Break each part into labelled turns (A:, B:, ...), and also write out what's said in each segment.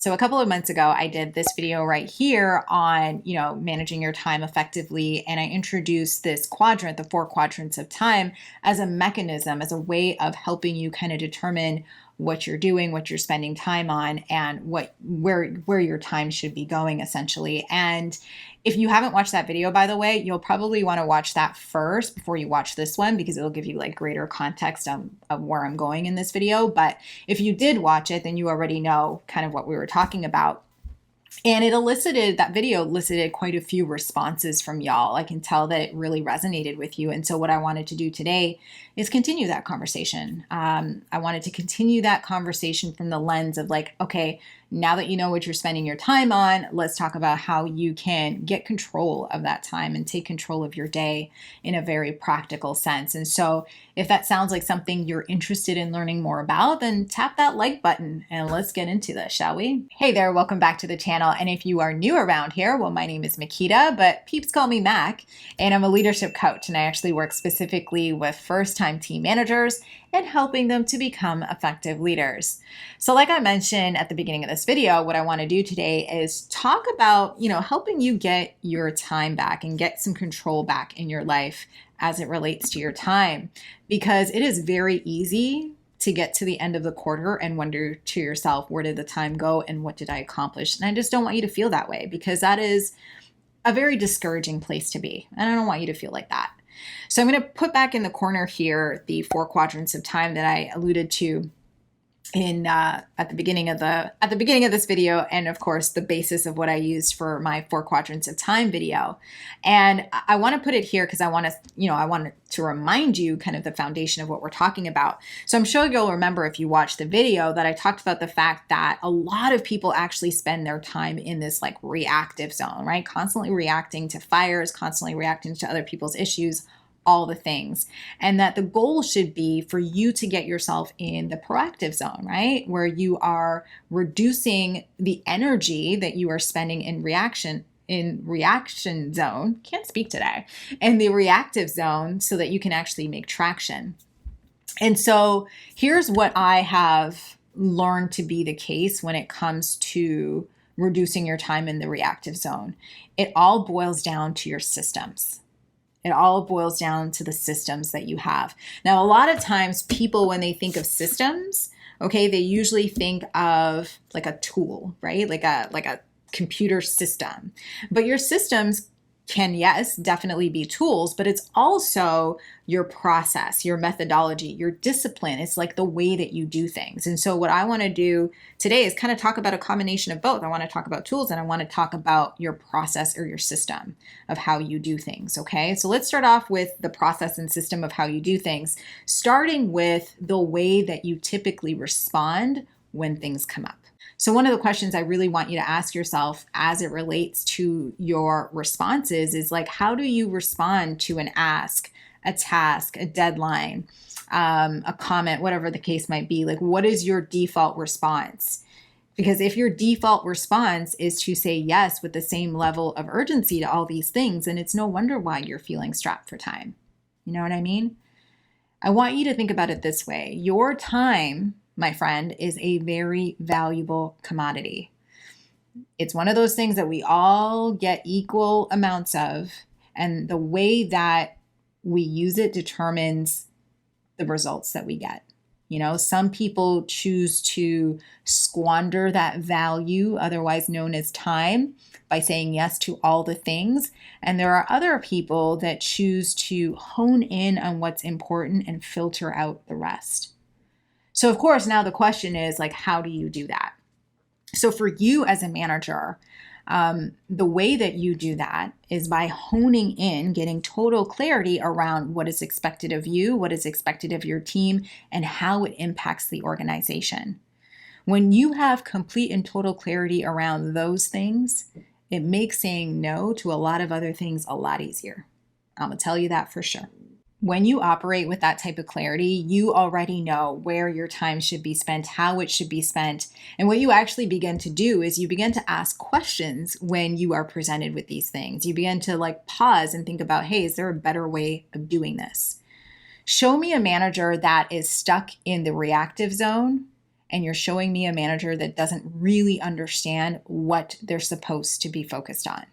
A: So a couple of months ago, I did this video right here on, managing your time effectively. And I introduced this quadrant, the 4 quadrants of time, as a mechanism, as a way of helping you kind of determine what you're doing, what you're spending time on, and where your time should be going, essentially. And if you haven't watched that video, by the way, you'll probably want to watch that first before you watch this one, because it'll give you like greater context of where I'm going in this video. But if you did watch it, then you already know kind of what we were talking about. And that video elicited quite a few responses from y'all. I can tell that it really resonated with you. And so what I wanted to do today is continue that conversation. I wanted to continue that conversation from the lens of like, okay, now that you know what you're spending your time on, let's talk about how you can get control of that time and take control of your day in a very practical sense. And so if that sounds like something you're interested in learning more about, then tap that like button and let's get into this, shall we? Hey there, welcome back to the channel. And if you are new around here, well, my name is Makeda, but peeps call me Mac, and I'm a leadership coach. And I actually work specifically with first-time team managers and helping them to become effective leaders. So like I mentioned at the beginning of this video, what I want to do today is talk about, helping you get your time back and get some control back in your life as it relates to your time, because it is very easy to get to the end of the quarter and wonder to yourself, where did the time go and what did I accomplish? And I just don't want you to feel that way, because that is a very discouraging place to be. And I don't want you to feel like that. So I'm going to put back in the corner here the 4 quadrants of time that I alluded to in at the beginning of this video, and of course the basis of what I used for my 4 quadrants of time video. And I want to put it here because I want to remind you kind of the foundation of what we're talking about. So I'm sure you'll remember, if you watched the video, that I talked about the fact that a lot of people actually spend their time in this like reactive zone, right? Constantly reacting to fires, constantly reacting to other people's issues, all the things. And that the goal should be for you to get yourself in the proactive zone, right? Where you are reducing the energy that you are spending in reaction zone, can't speak today, in the reactive zone, so that you can actually make traction. And so here's what I have learned to be the case when it comes to reducing your time in the reactive zone. It all boils down to your systems. It all boils down to the systems that you have. Now, a lot of times people, when they think of systems, okay, they usually think of like a tool, right? Like a computer system. But your systems can, yes, definitely be tools, but it's also your process, your methodology, your discipline. It's like the way that you do things. And so what I want to do today is kind of talk about a combination of both. I want to talk about tools, and I want to talk about your process or your system of how you do things. Okay, so let's start off with the process and system of how you do things, starting with the way that you typically respond when things come up. So one of the questions I really want you to ask yourself as it relates to your responses is like, how do you respond to an ask, a task, a deadline, a comment, whatever the case might be? Like, what is your default response? Because if your default response is to say yes with the same level of urgency to all these things, then it's no wonder why you're feeling strapped for time. You know what I mean? I want you to think about it this way. Your time, my friend, is a very valuable commodity. It's one of those things that we all get equal amounts of, and the way that we use it determines the results that we get. Some people choose to squander that value, otherwise known as time, by saying yes to all the things. And there are other people that choose to hone in on what's important and filter out the rest. So of course, now the question is like, how do you do that? So for you as a manager, the way that you do that is by honing in, getting total clarity around what is expected of you, what is expected of your team, and how it impacts the organization. When you have complete and total clarity around those things, it makes saying no to a lot of other things a lot easier. I'm gonna tell you that for sure. When you operate with that type of clarity, you already know where your time should be spent, how it should be spent. And what you actually begin to do is you begin to ask questions when you are presented with these things. You begin to like pause and think about, hey, is there a better way of doing this? Show me a manager that is stuck in the reactive zone and you're showing me a manager that doesn't really understand what they're supposed to be focused on.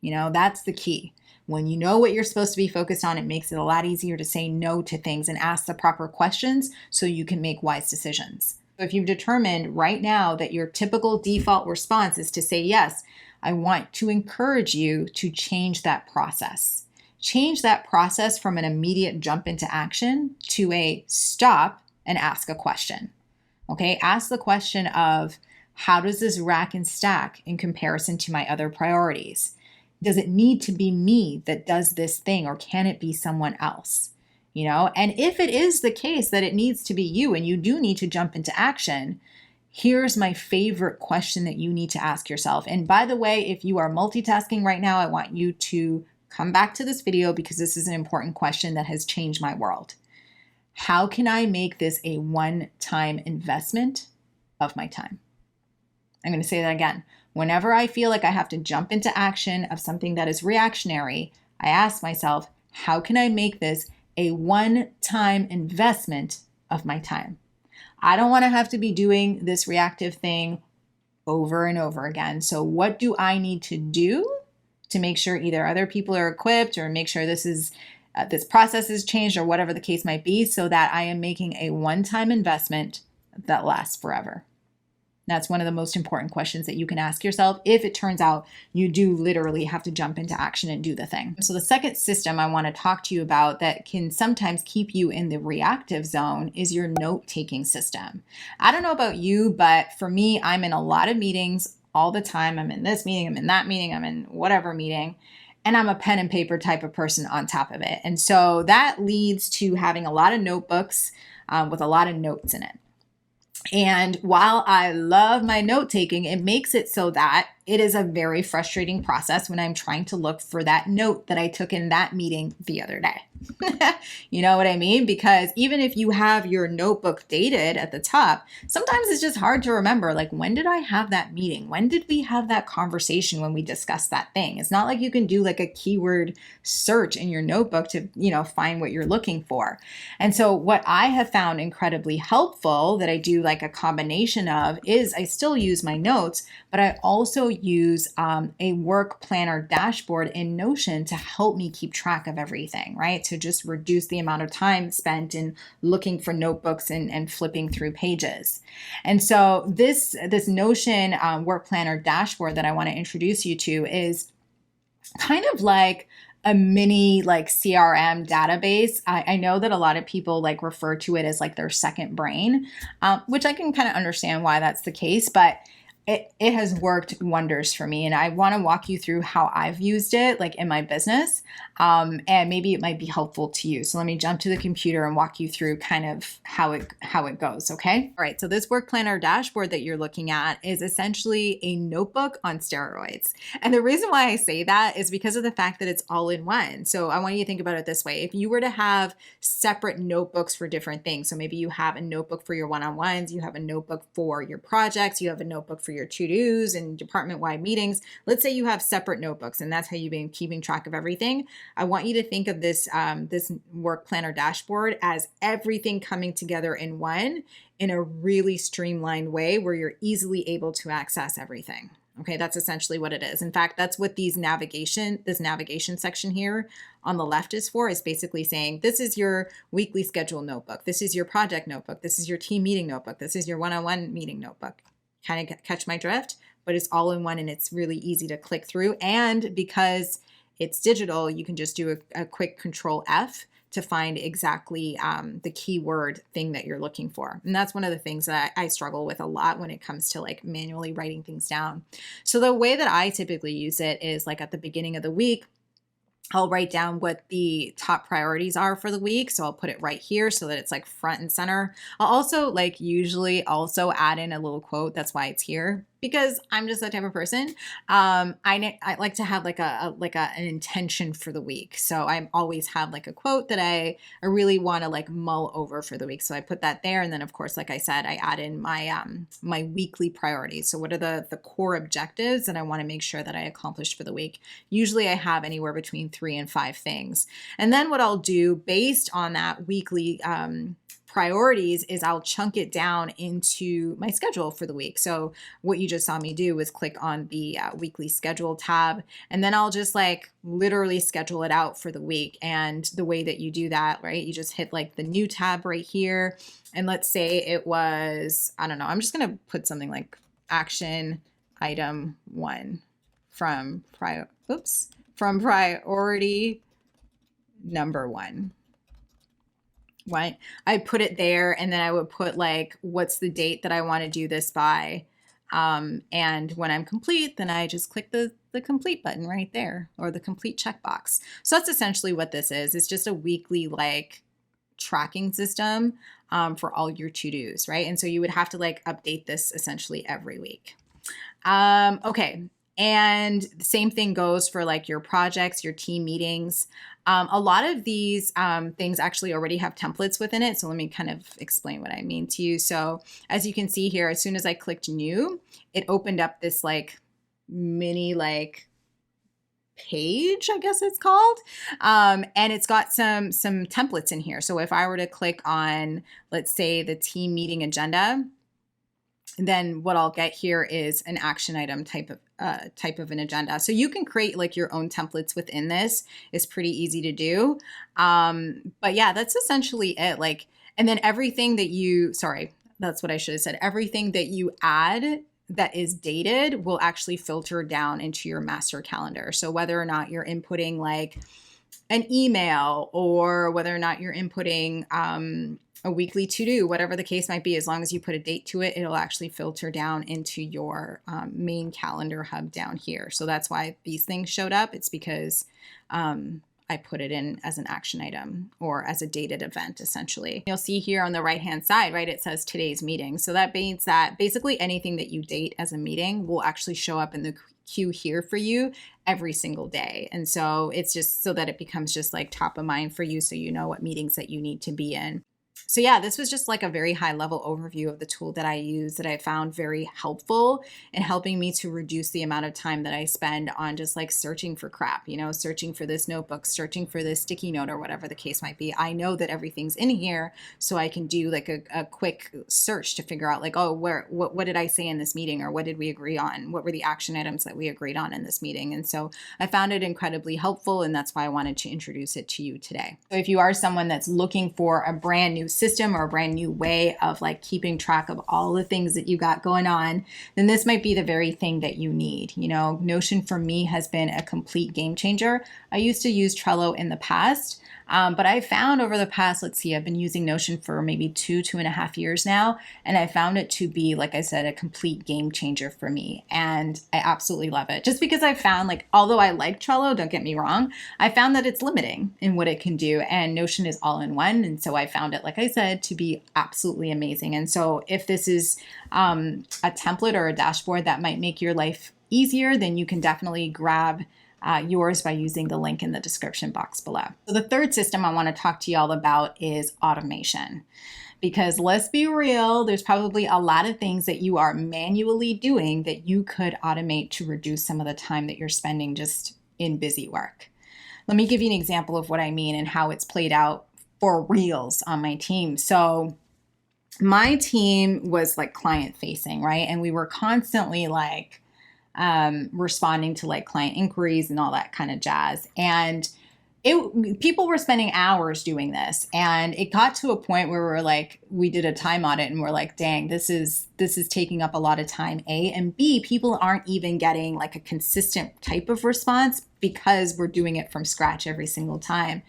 A: That's the key. When you know what you're supposed to be focused on, it makes it a lot easier to say no to things and ask the proper questions so you can make wise decisions. If you've determined right now that your typical default response is to say yes, I want to encourage you to change that process. Change that process from an immediate jump into action to a stop and ask a question. Okay, ask the question of, how does this rack and stack in comparison to my other priorities? Does it need to be me that does this thing, or can it be someone else? And if it is the case that it needs to be you and you do need to jump into action, here's my favorite question that you need to ask yourself. And by the way, if you are multitasking right now, I want you to come back to this video because this is an important question that has changed my world. How can I make this a one-time investment of my time? I'm going to say that again. Whenever I feel like I have to jump into action of something that is reactionary, I ask myself, how can I make this a one-time investment of my time? I don't want to have to be doing this reactive thing over and over again. So what do I need to do to make sure either other people are equipped, or make sure this process is changed, or whatever the case might be, so that I am making a one-time investment that lasts forever? That's one of the most important questions that you can ask yourself if it turns out you do literally have to jump into action and do the thing. So the second system I want to talk to you about that can sometimes keep you in the reactive zone is your note-taking system. I don't know about you, but for me, I'm in a lot of meetings all the time. I'm in this meeting, I'm in that meeting, I'm in whatever meeting, and I'm a pen and paper type of person on top of it. And so that leads to having a lot of notebooks with a lot of notes in it. And while I love my note taking, it makes it so that it is a very frustrating process when I'm trying to look for that note that I took in that meeting the other day. You know what I mean? Because even if you have your notebook dated at the top, sometimes it's just hard to remember, like, when did I have that meeting? When did we have that conversation when we discussed that thing? It's not like you can do like a keyword search in your notebook to, find what you're looking for. And so what I have found incredibly helpful that I do like a combination of is I still use my notes, but I also use a work planner dashboard in Notion to help me keep track of everything, right? To just reduce the amount of time spent in looking for notebooks and flipping through pages. And so this Notion work planner dashboard that I want to introduce you to is kind of like a mini like CRM database. I know that a lot of people like refer to it as like their second brain, which I can kind of understand why that's the case, but it has worked wonders for me. And I want to walk you through how I've used it like in my business. And maybe it might be helpful to you. So let me jump to the computer and walk you through kind of how it goes. Okay. All right. So this work planner dashboard that you're looking at is essentially a notebook on steroids. And the reason why I say that is because of the fact that it's all in one. So I want you to think about it this way. If you were to have separate notebooks for different things, so maybe you have a notebook for your one-on-ones, you have a notebook for your projects, you have a notebook for your to-dos and department-wide meetings. Let's say you have separate notebooks and that's how you've been keeping track of everything. I want you to think of this work planner dashboard as everything coming together in one in a really streamlined way where you're easily able to access everything. Okay, that's essentially what it is. In fact, that's what this navigation section here on the left is for, is basically saying, this is your weekly schedule notebook. This is your project notebook. This is your team meeting notebook. This is your one-on-one meeting notebook. Kind of catch my drift, but it's all in one and it's really easy to click through. And because it's digital, you can just do a quick Control F to find exactly the keyword thing that you're looking for. And that's one of the things that I struggle with a lot when it comes to like manually writing things down. So the way that I typically use it is like at the beginning of the week, I'll write down what the top priorities are for the week. So I'll put it right here so that it's like front and center. I'll also like usually also add in a little quote. That's why it's here, because I'm just that type of person. I like to have like an intention for the week. So I always have like a quote that I really want to like mull over for the week. So I put that there. And then of course, like I said, I add in my weekly priorities. So what are the core objectives that I want to make sure that I accomplish for the week? Usually I have anywhere between 3 and 5 things. And then what I'll do based on that weekly priorities is I'll chunk it down into my schedule for the week. So what you just saw me do was click on the weekly schedule tab, and then I'll just like literally schedule it out for the week. And the way that you do that, right, you just hit like the new tab right here. And let's say it was, I don't know, I'm just going to put something like action item 1 from priority number 1. Right? I put it there, and then I would put like, what's the date that I want to do this by? And when I'm complete, then I just click the complete button right there, or the complete checkbox. So that's essentially what this is. It's just a weekly like tracking system for all your to-dos, right? And so you would have to like update this essentially every week. Okay. And the same thing goes for like your projects, your team meetings. A lot of these things actually already have templates within it. So let me kind of explain what I mean to you. So as you can see here, as soon as I clicked new, it opened up this like mini like page, I guess it's called. And it's got some templates in here. So if I were to click on, let's say, the team meeting agenda, then what I'll get here is an action item type of an agenda. So you can create like your own templates within this. It's pretty easy to do. But yeah, that's essentially it. Like, and then everything that you, sorry, that's what I should have said. Everything that you add that is dated will actually filter down into your master calendar. So whether or not you're inputting like an email, or whether or not you're inputting a weekly to-do, whatever the case might be, as long as you put a date to it, it'll actually filter down into your main calendar hub down here. So that's why these things showed up. It's because I put it in as an action item or as a dated event, essentially. You'll see here on the right-hand side, right, it says today's meeting. So that means that basically anything that you date as a meeting will actually show up in the queue here for you every single day. And so it's just so that it becomes just like top of mind for you, so you know what meetings that you need to be in. So yeah, this was just like a very high level overview of the tool that I use that I found very helpful in helping me to reduce the amount of time that I spend on just like searching for crap, you know, searching for this notebook, searching for this sticky note, or whatever the case might be. I know that everything's in here, so I can do like a quick search to figure out like, oh, what did I say in this meeting, or what did we agree on? What were the action items that we agreed on in this meeting? And so I found it incredibly helpful, and that's why I wanted to introduce it to you today. So if you are someone that's looking for a brand new system or a brand new way of like keeping track of all the things that you got going on, then this might be the very thing that you need. You know, Notion for me has been a complete game changer. I used to use Trello in the past, but I found over the past, let's see, I've been using Notion for maybe 2.5 years now. And I found it to be, like I said, a complete game changer for me. And I absolutely love it. Just because I found like, although I like Trello, don't get me wrong, I found that it's limiting in what it can do. And Notion is all in one. And so I found it, like I said, to be absolutely amazing. And so if this is a template or a dashboard that might make your life easier, then you can definitely grab yours by using the link in the description box below. So the third system I want to talk to y'all about is automation. Because let's be real, there's probably a lot of things that you are manually doing that you could automate to reduce some of the time that you're spending just in busy work. Let me give you an example of what I mean and how it's played out for reals on my team. So my team was like client facing, right? And we were constantly like responding to like client inquiries and all that kind of jazz. And people were spending hours doing this, and it got to a point where we did a time audit and we're like, dang, this is taking up a lot of time, A, and B, people aren't even getting like a consistent type of response because we're doing it from scratch every single time.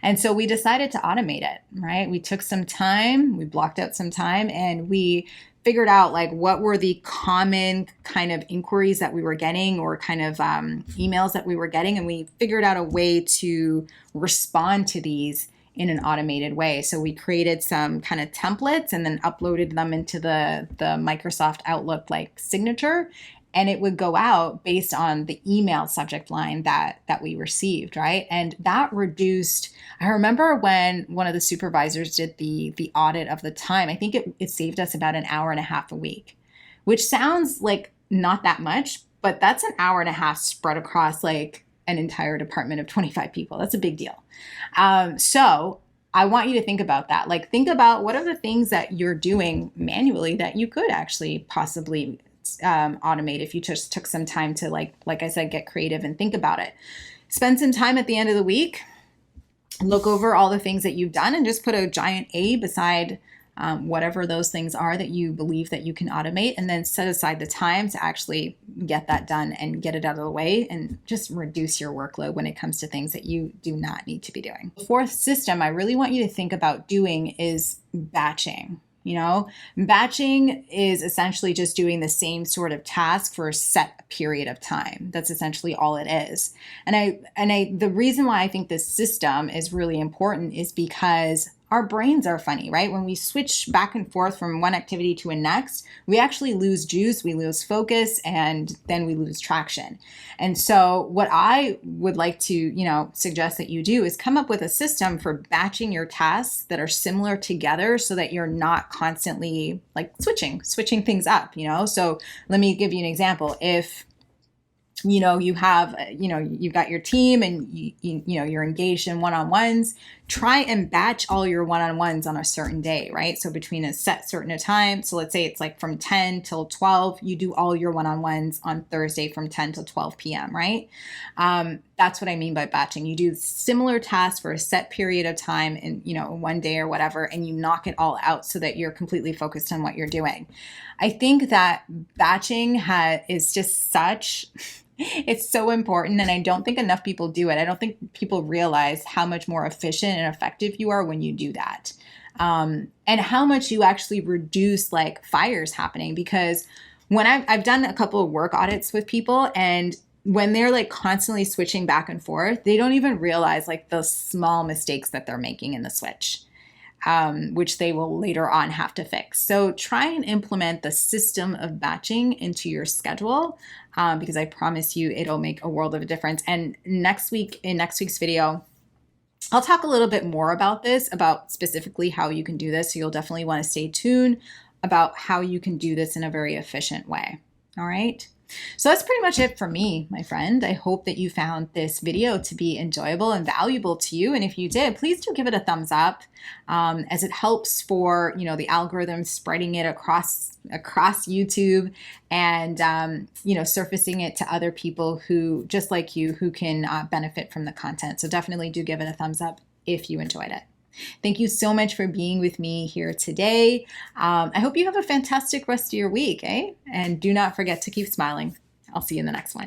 A: And so we decided to automate it, right? We took some time, we blocked out some time, and we figured out like what were the common kind of inquiries that we were getting, or kind of emails that we were getting. And we figured out a way to respond to these in an automated way. So we created some kind of templates and then uploaded them into the Microsoft Outlook like signature. And it would go out based on the email subject line that we received, right? And that reduced, I remember when one of the supervisors did the audit of the time, I think it saved us about an hour and a half a week, which sounds like not that much, but that's an hour and a half spread across like an entire department of 25 people. That's a big deal. So I want you to think about that. Like, think about what are the things that you're doing manually that you could actually possibly automate if you just took some time to, like I said, get creative and think about it. Spend some time at the end of the week, look over all the things that you've done, and just put a giant A beside whatever those things are that you believe that you can automate, and then set aside the time to actually get that done and get it out of the way, and just reduce your workload when it comes to things that you do not need to be doing. The fourth system I really want you to think about doing is batching. You know, batching is essentially just doing the same sort of task for a set period of time. That's essentially all it is. And the reason why I think this system is really important is because our brains are funny, right? When we switch back and forth from one activity to a next, we actually lose juice, we lose focus, and then we lose traction. And so what I would like to, suggest that you do is come up with a system for batching your tasks that are similar together so that you're not constantly like switching things up, So let me give you an example. If you have, you've got your team and you're engaged in one-on-ones, try and batch all your one-on-ones on a certain day, right? So between a certain time. So let's say it's like from 10 till 12, you do all your one-on-ones on Thursday from 10 till 12 p.m., right? That's what I mean by batching. You do similar tasks for a set period of time in, one day or whatever, and you knock it all out so that you're completely focused on what you're doing. I think that batching is just it's so important, and I don't think enough people do it. I don't think people realize how much more efficient and effective you are when you do that. And how much you actually reduce like fires happening, because when I've done a couple of work audits with people, and when they're like constantly switching back and forth, they don't even realize like the small mistakes that they're making in the switch. Which they will later on have to fix. So try and implement the system of batching into your schedule, because I promise you it'll make a world of a difference. And in next week's video, I'll talk a little bit more about this, about specifically how you can do this. So you'll definitely want to stay tuned about how you can do this in a very efficient way. All right. So that's pretty much it for me, my friend. I hope that you found this video to be enjoyable and valuable to you. And if you did, please do give it a thumbs up, as it helps for, the algorithm spreading it across YouTube and, surfacing it to other people who, just like you, who can benefit from the content. So definitely do give it a thumbs up if you enjoyed it. Thank you so much for being with me here today. I hope you have a fantastic rest of your week, And do not forget to keep smiling. I'll see you in the next one.